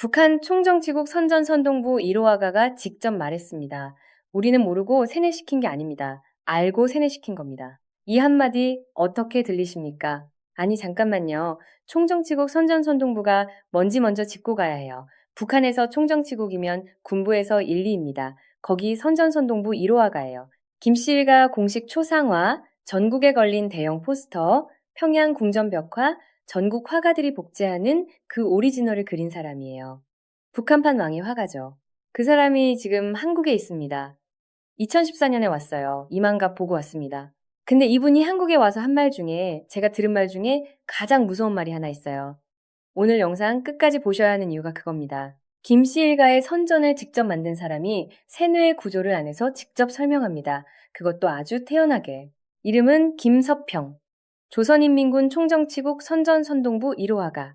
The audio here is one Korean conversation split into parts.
북한 총정치국 선전선동부 1호화가가 직접 말했습니다. 우리는 모르고 세뇌시킨 게 아닙니다. 알고 세뇌시킨 겁니다. 이 한마디 어떻게 들리십니까? 아니 잠깐만요. 총정치국 선전선동부가 뭔지 먼저 짚고 가야 해요. 북한에서 총정치국이면 군부에서 1, 2입니다. 거기 선전선동부 1호화가예요. 김씨가 공식 초상화, 전국에 걸린 대형 포스터, 평양 궁전벽화, 전국 화가들이 복제하는 그 오리지널을 그린 사람이에요. 북한판 왕의 화가죠. 그 사람이 지금 한국에 있습니다. 2014년에 왔어요. 이만갑 보고 왔습니다. 근데 이분이 한국에 와서 한 말 중에 제가 들은 말 중에 가장 무서운 말이 하나 있어요. 오늘 영상 끝까지 보셔야 하는 이유가 그겁니다. 김씨 일가의 선전을 직접 만든 사람이 세뇌의 구조를 안에서 직접 설명합니다. 그것도 아주 태연하게. 이름은 김섭평. 조선인민군 총정치국 선전선동부 1호화가.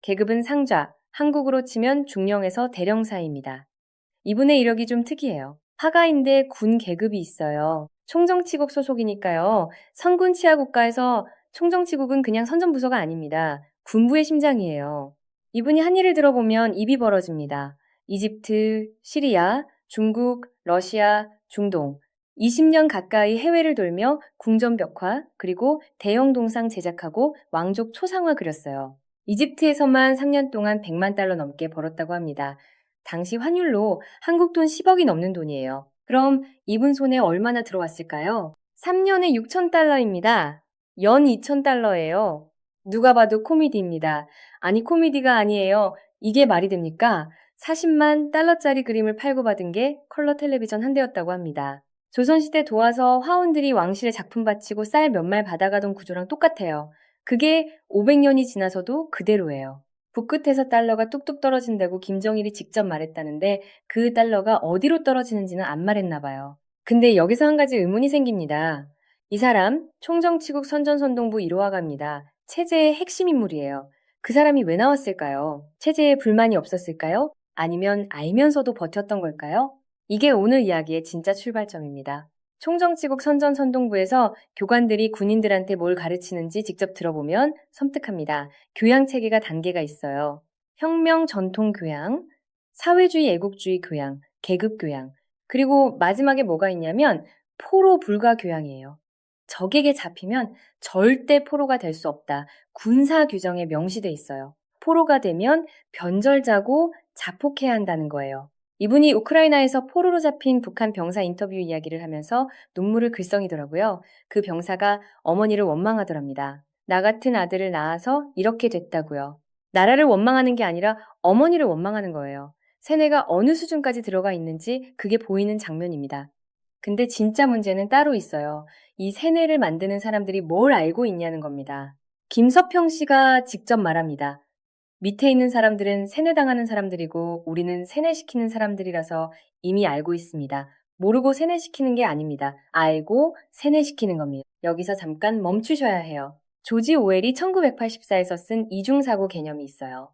계급은 상좌, 한국으로 치면 중령에서 대령사입니다. 이분의 이력이 좀 특이해요. 화가인데 군 계급이 있어요. 총정치국 소속이니까요. 선군 치하 국가에서 총정치국은 그냥 선전부서가 아닙니다. 군부의 심장이에요. 이분이 한 일을 들어보면 입이 벌어집니다. 이집트, 시리아, 중국, 러시아, 중동 20년 가까이 해외를 돌며 궁전벽화 그리고 대형 동상 제작하고 왕족 초상화 그렸어요. 이집트에서만 3년 동안 100만 달러 넘게 벌었다고 합니다. 당시 환율로 한국 돈 10억이 넘는 돈이에요. 그럼 이분 손에 얼마나 들어왔을까요? 3년에 6천 달러입니다. 연 2천 달러예요. 누가 봐도 코미디입니다. 아니 코미디가 아니에요. 이게 말이 됩니까? 40만 달러짜리 그림을 팔고 받은 게 컬러 텔레비전 한 대였다고 합니다. 조선시대 도와서 화원들이 왕실에 작품 바치고 쌀 몇 말 받아가던 구조랑 똑같아요. 그게 500년이 지나서도 그대로예요. 북끝에서 달러가 뚝뚝 떨어진다고 김정일이 직접 말했다는데 그 달러가 어디로 떨어지는지는 안 말했나 봐요. 근데 여기서 한 가지 의문이 생깁니다. 이 사람 총정치국 선전선동부 1호화가입니다. 체제의 핵심 인물이에요. 그 사람이 왜 나왔을까요? 체제에 불만이 없었을까요? 아니면 알면서도 버텼던 걸까요? 이게 오늘 이야기의 진짜 출발점입니다. 총정치국 선전선동부에서 교관들이 군인들한테 뭘 가르치는지 직접 들어보면 섬뜩합니다. 교양 체계가 단계가 있어요. 혁명 전통 교양, 사회주의 애국주의 교양, 계급 교양, 그리고 마지막에 뭐가 있냐면 포로 불가 교양이에요. 적에게 잡히면 절대 포로가 될 수 없다. 군사 규정에 명시돼 있어요. 포로가 되면 변절자고 자폭해야 한다는 거예요. 이분이 우크라이나에서 포로로 잡힌 북한 병사 인터뷰 이야기를 하면서 눈물을 글썽이더라고요. 그 병사가 어머니를 원망하더랍니다. 나 같은 아들을 낳아서 이렇게 됐다고요. 나라를 원망하는 게 아니라 어머니를 원망하는 거예요. 세뇌가 어느 수준까지 들어가 있는지 그게 보이는 장면입니다. 근데 진짜 문제는 따로 있어요. 이 세뇌를 만드는 사람들이 뭘 알고 있냐는 겁니다. 김서평 씨가 직접 말합니다. 밑에 있는 사람들은 세뇌당하는 사람들이고 우리는 세뇌시키는 사람들이라서 이미 알고 있습니다. 모르고 세뇌시키는 게 아닙니다. 알고 세뇌시키는 겁니다. 여기서 잠깐 멈추셔야 해요. 조지 오웰이 1984에서 쓴 이중사고 개념이 있어요.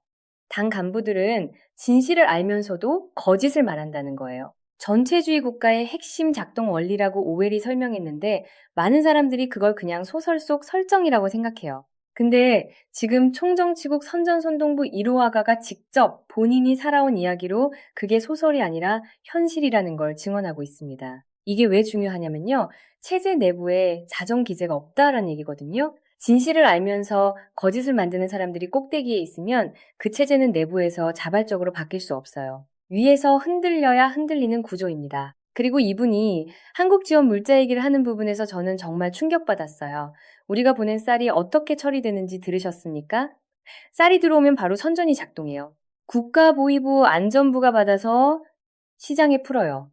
당 간부들은 진실을 알면서도 거짓을 말한다는 거예요. 전체주의 국가의 핵심 작동 원리라고 오웰이 설명했는데 많은 사람들이 그걸 그냥 소설 속 설정이라고 생각해요. 근데 지금 총정치국 선전선동부 1호화가가 직접 본인이 살아온 이야기로 그게 소설이 아니라 현실이라는 걸 증언하고 있습니다. 이게 왜 중요하냐면요. 체제 내부에 자정 기제가 없다라는 얘기거든요. 진실을 알면서 거짓을 만드는 사람들이 꼭대기에 있으면 그 체제는 내부에서 자발적으로 바뀔 수 없어요. 위에서 흔들려야 흔들리는 구조입니다. 그리고 이분이 한국 지원 물자 얘기를 하는 부분에서 저는 정말 충격받았어요. 우리가 보낸 쌀이 어떻게 처리되는지 들으셨습니까? 쌀이 들어오면 바로 선전이 작동해요. 국가보위부 안전부가 받아서 시장에 풀어요.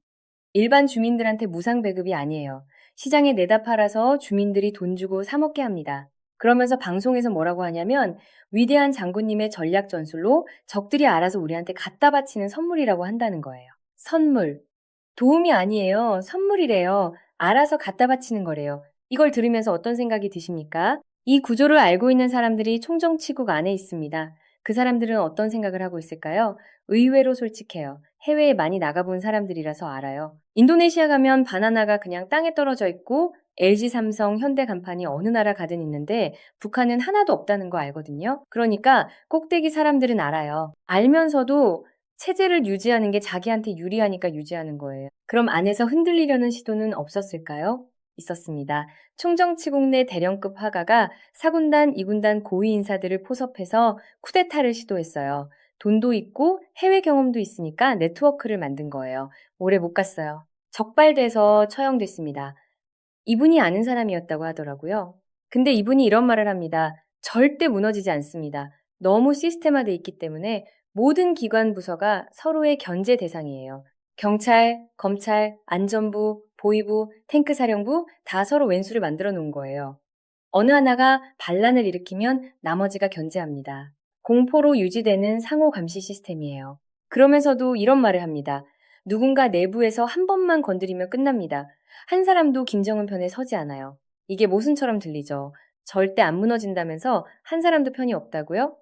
일반 주민들한테 무상 배급이 아니에요. 시장에 내다 팔아서 주민들이 돈 주고 사 먹게 합니다. 그러면서 방송에서 뭐라고 하냐면 위대한 장군님의 전략 전술로 적들이 알아서 우리한테 갖다 바치는 선물이라고 한다는 거예요. 선물. 도움이 아니에요. 선물이래요. 알아서 갖다 바치는 거래요. 이걸 들으면서 어떤 생각이 드십니까? 이 구조를 알고 있는 사람들이 총정치국 안에 있습니다. 그 사람들은 어떤 생각을 하고 있을까요? 의외로 솔직해요. 해외에 많이 나가본 사람들이라서 알아요. 인도네시아 가면 바나나가 그냥 땅에 떨어져 있고 LG, 삼성, 현대 간판이 어느 나라 가든 있는데 북한은 하나도 없다는 거 알거든요. 그러니까 꼭대기 사람들은 알아요. 알면서도 체제를 유지하는 게 자기한테 유리하니까 유지하는 거예요. 그럼 안에서 흔들리려는 시도는 없었을까요? 있었습니다. 총정치국 내 대령급 화가가 4군단, 2군단 고위 인사들을 포섭해서 쿠데타를 시도했어요. 돈도 있고 해외 경험도 있으니까 네트워크를 만든 거예요. 오래 못 갔어요. 적발돼서 처형됐습니다. 이분이 아는 사람이었다고 하더라고요. 근데 이분이 이런 말을 합니다. 절대 무너지지 않습니다. 너무 시스템화돼 있기 때문에 모든 기관 부서가 서로의 견제 대상이에요. 경찰, 검찰, 안전부, 보위부, 탱크사령부 다 서로 왼수를 만들어 놓은 거예요. 어느 하나가 반란을 일으키면 나머지가 견제합니다. 공포로 유지되는 상호 감시 시스템이에요. 그러면서도 이런 말을 합니다. 누군가 내부에서 한 번만 건드리면 끝납니다. 한 사람도 김정은 편에 서지 않아요. 이게 모순처럼 들리죠. 절대 안 무너진다면서 한 사람도 편이 없다고요?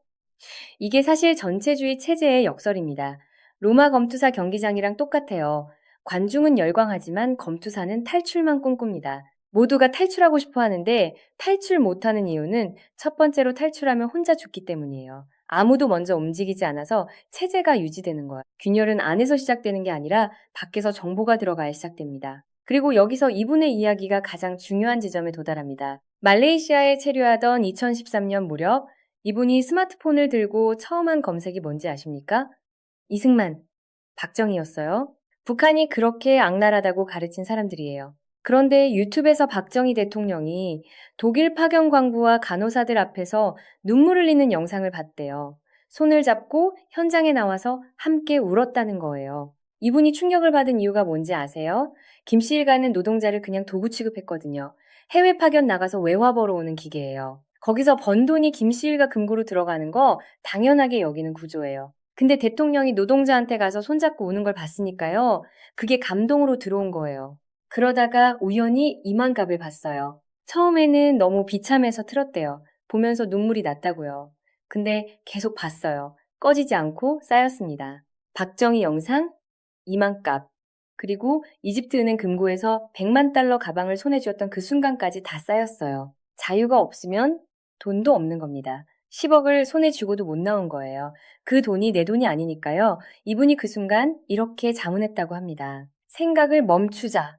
이게 사실 전체주의 체제의 역설입니다. 로마 검투사 경기장이랑 똑같아요. 관중은 열광하지만 검투사는 탈출만 꿈꿉니다. 모두가 탈출하고 싶어 하는데 탈출 못하는 이유는 첫 번째로 탈출하면 혼자 죽기 때문이에요. 아무도 먼저 움직이지 않아서 체제가 유지되는 거예요. 균열은 안에서 시작되는 게 아니라 밖에서 정보가 들어가야 시작됩니다. 그리고 여기서 이분의 이야기가 가장 중요한 지점에 도달합니다. 말레이시아에 체류하던 2013년 무렵 이분이 스마트폰을 들고 처음 한 검색이 뭔지 아십니까? 이승만, 박정희였어요. 북한이 그렇게 악랄하다고 가르친 사람들이에요. 그런데 유튜브에서 박정희 대통령이 독일 파견 광부와 간호사들 앞에서 눈물 흘리는 영상을 봤대요. 손을 잡고 현장에 나와서 함께 울었다는 거예요. 이분이 충격을 받은 이유가 뭔지 아세요? 김씨 일가는 노동자를 그냥 도구 취급했거든요. 해외 파견 나가서 외화 벌어오는 기계예요. 거기서 번 돈이 김씨 일가 금고로 들어가는 거 당연하게 여기는 구조예요. 근데 대통령이 노동자한테 가서 손잡고 우는 걸 봤으니까요. 그게 감동으로 들어온 거예요. 그러다가 우연히 이만갑을 봤어요. 처음에는 너무 비참해서 틀었대요. 보면서 눈물이 났다고요. 근데 계속 봤어요. 꺼지지 않고 쌓였습니다. 박정희 영상, 이만갑, 그리고 이집트 은행 금고에서 100만 달러 가방을 손에 쥐었던 그 순간까지 다 쌓였어요. 자유가 없으면 돈도 없는 겁니다. 10억을 손에 쥐고도 못 나온 거예요. 그 돈이 내 돈이 아니니까요. 이분이 그 순간 이렇게 자문했다고 합니다. 생각을 멈추자.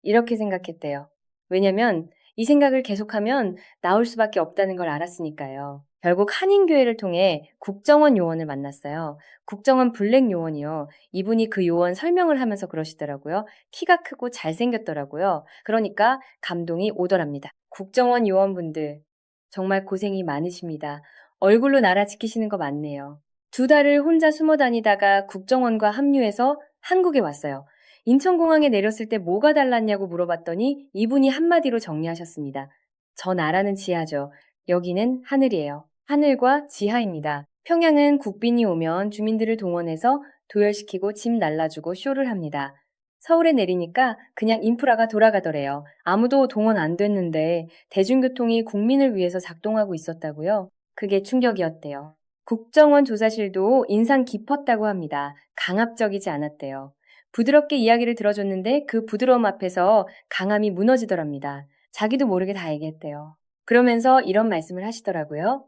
이렇게 생각했대요. 왜냐면 이 생각을 계속하면 나올 수밖에 없다는 걸 알았으니까요. 결국 한인교회를 통해 국정원 요원을 만났어요. 국정원 블랙 요원이요. 이분이 그 요원 설명을 하면서 그러시더라고요. 키가 크고 잘생겼더라고요. 그러니까 감동이 오더랍니다. 국정원 요원분들 정말 고생이 많으십니다. 얼굴로 나라 지키시는 거 맞네요. 2달을 혼자 숨어 다니다가 국정원과 합류해서 한국에 왔어요. 인천공항에 내렸을 때 뭐가 달랐냐고 물어봤더니 이분이 한마디로 정리하셨습니다. 저 나라는 지하죠. 여기는 하늘이에요. 하늘과 지하입니다. 평양은 국빈이 오면 주민들을 동원해서 도열시키고 집 날라주고 쇼를 합니다. 서울에 내리니까 그냥 인프라가 돌아가더래요. 아무도 동원 안 됐는데 대중교통이 국민을 위해서 작동하고 있었다고요? 그게 충격이었대요. 국정원 조사실도 인상 깊었다고 합니다. 강압적이지 않았대요. 부드럽게 이야기를 들어줬는데 그 부드러움 앞에서 강함이 무너지더랍니다. 자기도 모르게 다 얘기했대요. 그러면서 이런 말씀을 하시더라고요.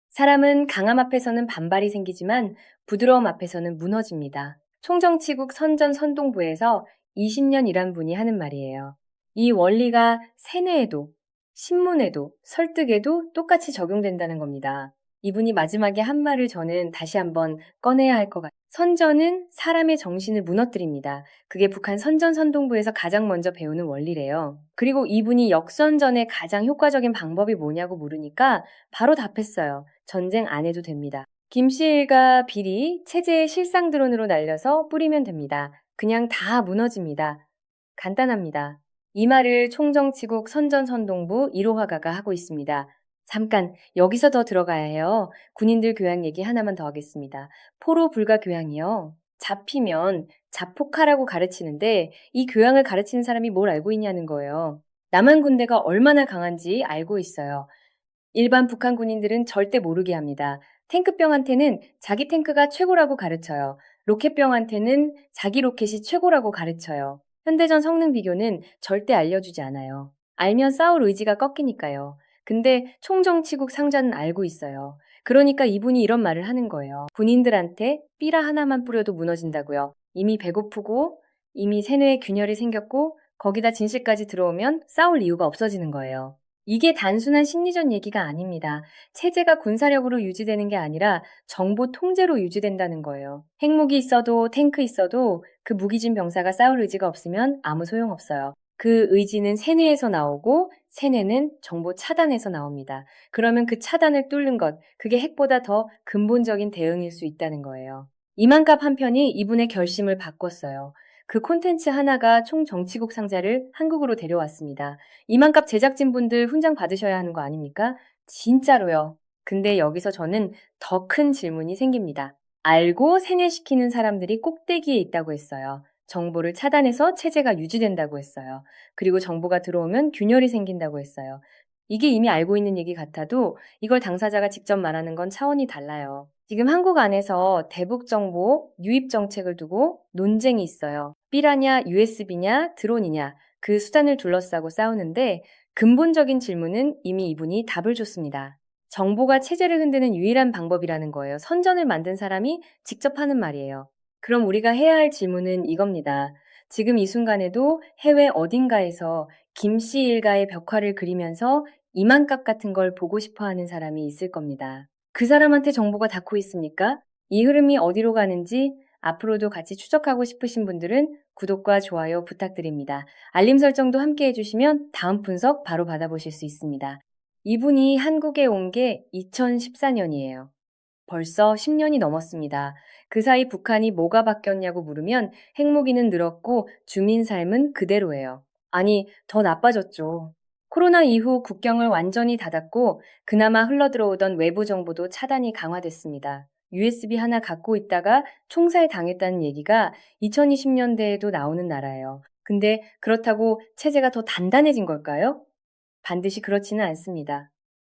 사람은 강함 앞에서는 반발이 생기지만 부드러움 앞에서는 무너집니다. 총정치국 선전선동부에서 20년 일한 분이 하는 말이에요. 이 원리가 세뇌에도, 신문에도, 설득에도 똑같이 적용된다는 겁니다. 이분이 마지막에 한 말을 저는 다시 한번 꺼내야 할 것 같아요. 선전은 사람의 정신을 무너뜨립니다. 그게 북한 선전선동부에서 가장 먼저 배우는 원리래요. 그리고 이분이 역선전의 가장 효과적인 방법이 뭐냐고 물으니까 바로 답했어요. 전쟁 안 해도 됩니다. 김씨일가 비리 체제의 실상 드론으로 날려서 뿌리면 됩니다. 그냥 다 무너집니다. 간단합니다. 이 말을 총정치국 선전선동부 1호 화가가 하고 있습니다. 잠깐 여기서 더 들어가야 해요. 군인들 교양 얘기 하나만 더 하겠습니다. 포로 불가 교양이요. 잡히면 자폭하라고 가르치는데 이 교양을 가르치는 사람이 뭘 알고 있냐는 거예요. 남한 군대가 얼마나 강한지 알고 있어요. 일반 북한 군인들은 절대 모르게 합니다. 탱크병한테는 자기 탱크가 최고라고 가르쳐요. 로켓병한테는 자기 로켓이 최고라고 가르쳐요. 현대전 성능 비교는 절대 알려주지 않아요. 알면 싸울 의지가 꺾이니까요. 근데 총정치국 상자는 알고 있어요. 그러니까 이분이 이런 말을 하는 거예요. 군인들한테 삐라 하나만 뿌려도 무너진다고요. 이미 배고프고 이미 세뇌에 균열이 생겼고 거기다 진실까지 들어오면 싸울 이유가 없어지는 거예요. 이게 단순한 심리전 얘기가 아닙니다. 체제가 군사력으로 유지되는 게 아니라 정보 통제로 유지된다는 거예요. 핵무기 있어도 탱크 있어도 그 무기진 병사가 싸울 의지가 없으면 아무 소용없어요. 그 의지는 세뇌에서 나오고 세뇌는 정보 차단에서 나옵니다. 그러면 그 차단을 뚫는 것, 그게 핵보다 더 근본적인 대응일 수 있다는 거예요. 이만갑 한 편이 이분의 결심을 바꿨어요. 그 콘텐츠 하나가 총정치국 상자를 한국으로 데려왔습니다. 이만갑 제작진분들 훈장 받으셔야 하는 거 아닙니까? 진짜로요. 근데 여기서 저는 더 큰 질문이 생깁니다. 알고 세뇌시키는 사람들이 꼭대기에 있다고 했어요. 정보를 차단해서 체제가 유지된다고 했어요. 그리고 정보가 들어오면 균열이 생긴다고 했어요. 이게 이미 알고 있는 얘기 같아도 이걸 당사자가 직접 말하는 건 차원이 달라요. 지금 한국 안에서 대북 정보 유입 정책을 두고 논쟁이 있어요. 삐라냐, USB냐, 드론이냐 그 수단을 둘러싸고 싸우는데 근본적인 질문은 이미 이분이 답을 줬습니다. 정보가 체제를 흔드는 유일한 방법이라는 거예요. 선전을 만든 사람이 직접 하는 말이에요. 그럼 우리가 해야 할 질문은 이겁니다. 지금 이 순간에도 해외 어딘가에서 김씨 일가의 벽화를 그리면서 이만값 같은 걸 보고 싶어 하는 사람이 있을 겁니다. 그 사람한테 정보가 닿고 있습니까? 이 흐름이 어디로 가는지 앞으로도 같이 추적하고 싶으신 분들은 구독과 좋아요 부탁드립니다. 알림 설정도 함께 해주시면 다음 분석 바로 받아보실 수 있습니다. 이분이 한국에 온 게 2014년이에요. 벌써 10년이 넘었습니다. 그 사이 북한이 뭐가 바뀌었냐고 물으면 핵무기는 늘었고 주민 삶은 그대로예요. 아니, 더 나빠졌죠. 코로나 이후 국경을 완전히 닫았고 그나마 흘러들어오던 외부 정보도 차단이 강화됐습니다. USB 하나 갖고 있다가 총살 당했다는 얘기가 2020년대에도 나오는 나라예요. 근데 그렇다고 체제가 더 단단해진 걸까요? 반드시 그렇지는 않습니다.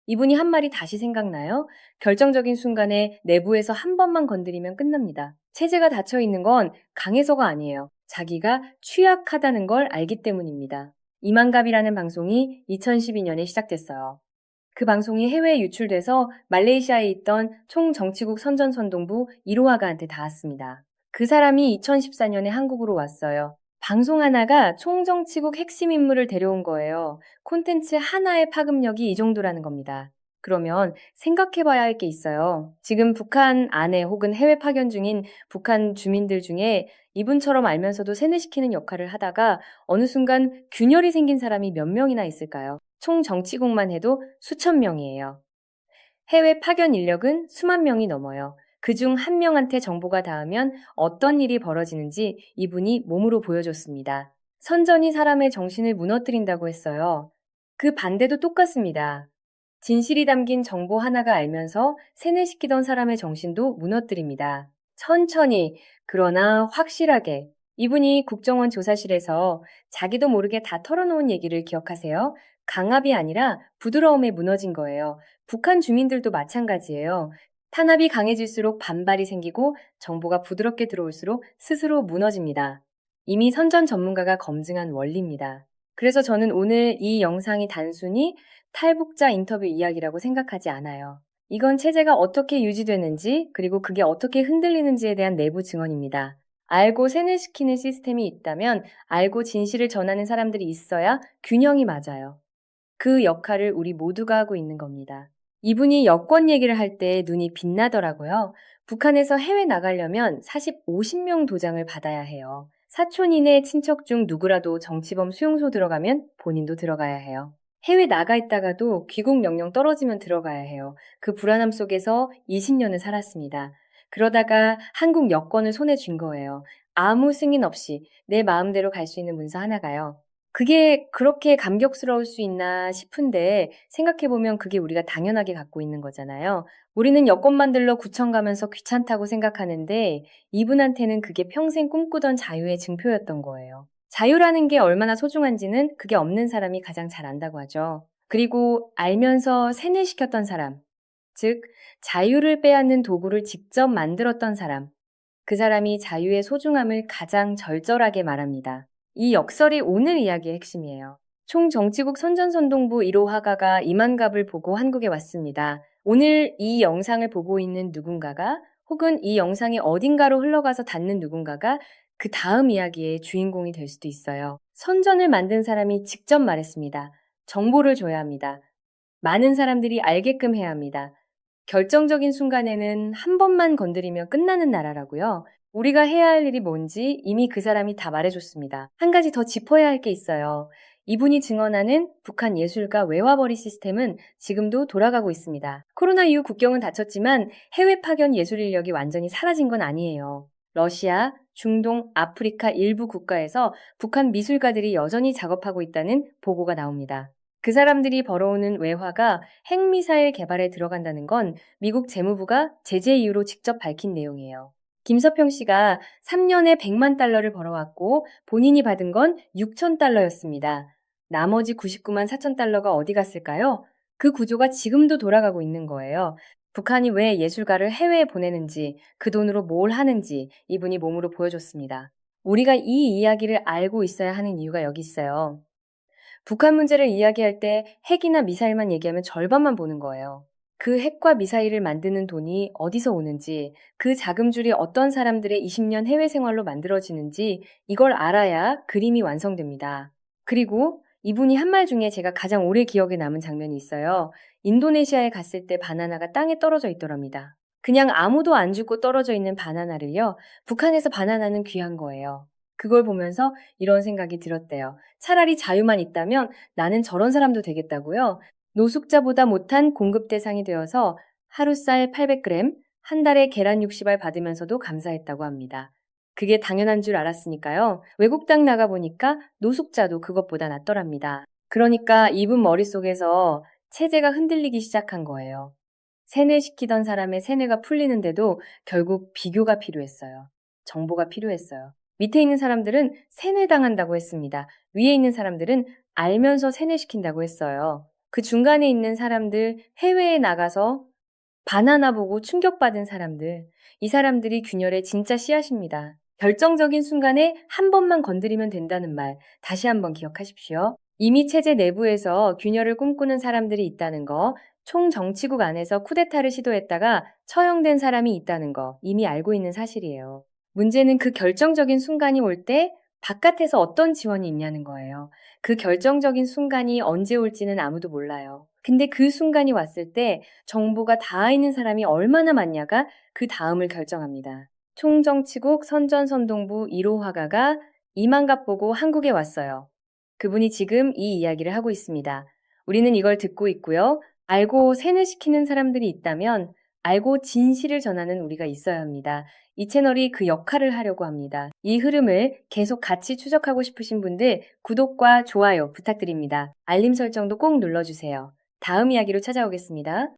이분이 한 말이 다시 생각나요? 결정적인 순간에 내부에서 한 번만 건드리면 끝납니다. 체제가 닫혀 있는 건 강해서가 아니에요. 자기가 취약하다는 걸 알기 때문입니다. 이만갑이라는 방송이 2012년에 시작됐어요. 그 방송이 해외에 유출돼서 말레이시아에 있던 총정치국 선전선동부 이로하가한테 닿았습니다. 그 사람이 2014년에 한국으로 왔어요. 방송 하나가 총정치국 핵심 인물을 데려온 거예요. 콘텐츠 하나의 파급력이 이 정도라는 겁니다. 그러면 생각해 봐야 할 게 있어요. 지금 북한 안에 혹은 해외 파견 중인 북한 주민들 중에 이분처럼 알면서도 세뇌시키는 역할을 하다가 어느 순간 균열이 생긴 사람이 몇 명이나 있을까요? 총 정치국만 해도 수천 명이에요. 해외 파견 인력은 수만 명이 넘어요. 그중 한 명한테 정보가 닿으면 어떤 일이 벌어지는지 이분이 몸으로 보여줬습니다. 선전이 사람의 정신을 무너뜨린다고 했어요. 그 반대도 똑같습니다. 진실이 담긴 정보 하나가 알면서 세뇌시키던 사람의 정신도 무너뜨립니다. 천천히, 그러나 확실하게. 이분이 국정원 조사실에서 자기도 모르게 다 털어놓은 얘기를 기억하세요? 강압이 아니라 부드러움에 무너진 거예요. 북한 주민들도 마찬가지예요. 탄압이 강해질수록 반발이 생기고 정보가 부드럽게 들어올수록 스스로 무너집니다. 이미 선전 전문가가 검증한 원리입니다. 그래서 저는 오늘 이 영상이 단순히 탈북자 인터뷰 이야기라고 생각하지 않아요. 이건 체제가 어떻게 유지되는지 그리고 그게 어떻게 흔들리는지에 대한 내부 증언입니다. 알고 세뇌시키는 시스템이 있다면 알고 진실을 전하는 사람들이 있어야 균형이 맞아요. 그 역할을 우리 모두가 하고 있는 겁니다. 이분이 여권 얘기를 할 때 눈이 빛나더라고요. 북한에서 해외 나가려면 50명 도장을 받아야 해요. 사촌이네 친척 중 누구라도 정치범 수용소 들어가면 본인도 들어가야 해요. 해외 나가 있다가도 귀국 명령 떨어지면 들어가야 해요. 그 불안함 속에서 20년을 살았습니다. 그러다가 한국 여권을 손에 쥔 거예요. 아무 승인 없이 내 마음대로 갈 수 있는 문서 하나가요. 그게 그렇게 감격스러울 수 있나 싶은데 생각해보면 그게 우리가 당연하게 갖고 있는 거잖아요. 우리는 여권 만들러 구청 가면서 귀찮다고 생각하는데 이분한테는 그게 평생 꿈꾸던 자유의 증표였던 거예요. 자유라는 게 얼마나 소중한지는 그게 없는 사람이 가장 잘 안다고 하죠. 그리고 알면서 세뇌시켰던 사람, 즉 자유를 빼앗는 도구를 직접 만들었던 사람, 그 사람이 자유의 소중함을 가장 절절하게 말합니다. 이 역설이 오늘 이야기의 핵심이에요. 총정치국 선전선동부 1호 화가가 이만갑을 보고 한국에 왔습니다. 오늘 이 영상을 보고 있는 누군가가 혹은 이 영상이 어딘가로 흘러가서 닿는 누군가가 그 다음 이야기의 주인공이 될 수도 있어요. 선전을 만든 사람이 직접 말했습니다. 정보를 줘야 합니다. 많은 사람들이 알게끔 해야 합니다. 결정적인 순간에는 한 번만 건드리면 끝나는 나라라고요. 우리가 해야 할 일이 뭔지 이미 그 사람이 다 말해줬습니다. 한 가지 더 짚어야 할 게 있어요. 이분이 증언하는 북한 예술가 외화벌이 시스템은 지금도 돌아가고 있습니다. 코로나 이후 국경은 닫혔지만 해외 파견 예술 인력이 완전히 사라진 건 아니에요. 러시아, 중동, 아프리카 일부 국가에서 북한 미술가들이 여전히 작업하고 있다는 보고가 나옵니다. 그 사람들이 벌어오는 외화가 핵미사일 개발에 들어간다는 건 미국 재무부가 제재 이유로 직접 밝힌 내용이에요. 김서평 씨가 3년에 100만 달러를 벌어왔고 본인이 받은 건 6천 달러였습니다. 나머지 99만 4천 달러가 어디 갔을까요? 그 구조가 지금도 돌아가고 있는 거예요. 북한이 왜 예술가를 해외에 보내는지, 그 돈으로 뭘 하는지 이분이 몸으로 보여줬습니다. 우리가 이 이야기를 알고 있어야 하는 이유가 여기 있어요. 북한 문제를 이야기할 때 핵이나 미사일만 얘기하면 절반만 보는 거예요. 그 핵과 미사일을 만드는 돈이 어디서 오는지, 그 자금줄이 어떤 사람들의 20년 해외 생활로 만들어지는지 이걸 알아야 그림이 완성됩니다. 그리고 이분이 한 말 중에 제가 가장 오래 기억에 남은 장면이 있어요. 인도네시아에 갔을 때 바나나가 땅에 떨어져 있더랍니다. 그냥 아무도 안 주고 떨어져 있는 바나나를요, 북한에서 바나나는 귀한 거예요. 그걸 보면서 이런 생각이 들었대요. 차라리 자유만 있다면 나는 저런 사람도 되겠다고요. 노숙자보다 못한 공급 대상이 되어서 하루 쌀 800g, 한 달에 계란 60알 받으면서도 감사했다고 합니다. 그게 당연한 줄 알았으니까요. 외국 땅 나가보니까 노숙자도 그것보다 낫더랍니다. 그러니까 이분 머릿속에서 체제가 흔들리기 시작한 거예요. 세뇌시키던 사람의 세뇌가 풀리는데도 결국 비교가 필요했어요. 정보가 필요했어요. 밑에 있는 사람들은 세뇌당한다고 했습니다. 위에 있는 사람들은 알면서 세뇌시킨다고 했어요. 그 중간에 있는 사람들, 해외에 나가서 바나나 보고 충격받은 사람들, 이 사람들이 균열의 진짜 씨앗입니다. 결정적인 순간에 한 번만 건드리면 된다는 말, 다시 한번 기억하십시오. 이미 체제 내부에서 균열을 꿈꾸는 사람들이 있다는 거, 총정치국 안에서 쿠데타를 시도했다가 처형된 사람이 있다는 거 이미 알고 있는 사실이에요. 문제는 그 결정적인 순간이 올 때 바깥에서 어떤 지원이 있냐는 거예요. 그 결정적인 순간이 언제 올지는 아무도 몰라요. 근데 그 순간이 왔을 때 정보가 닿아 있는 사람이 얼마나 많냐가 그 다음을 결정합니다. 총정치국 선전선동부 1호 화가가 이만갑 보고 한국에 왔어요. 그분이 지금 이 이야기를 하고 있습니다. 우리는 이걸 듣고 있고요. 알고 세뇌시키는 사람들이 있다면 알고 진실을 전하는 우리가 있어야 합니다. 이 채널이 그 역할을 하려고 합니다. 이 흐름을 계속 같이 추적하고 싶으신 분들 구독과 좋아요 부탁드립니다. 알림 설정도 꼭 눌러주세요. 다음 이야기로 찾아오겠습니다.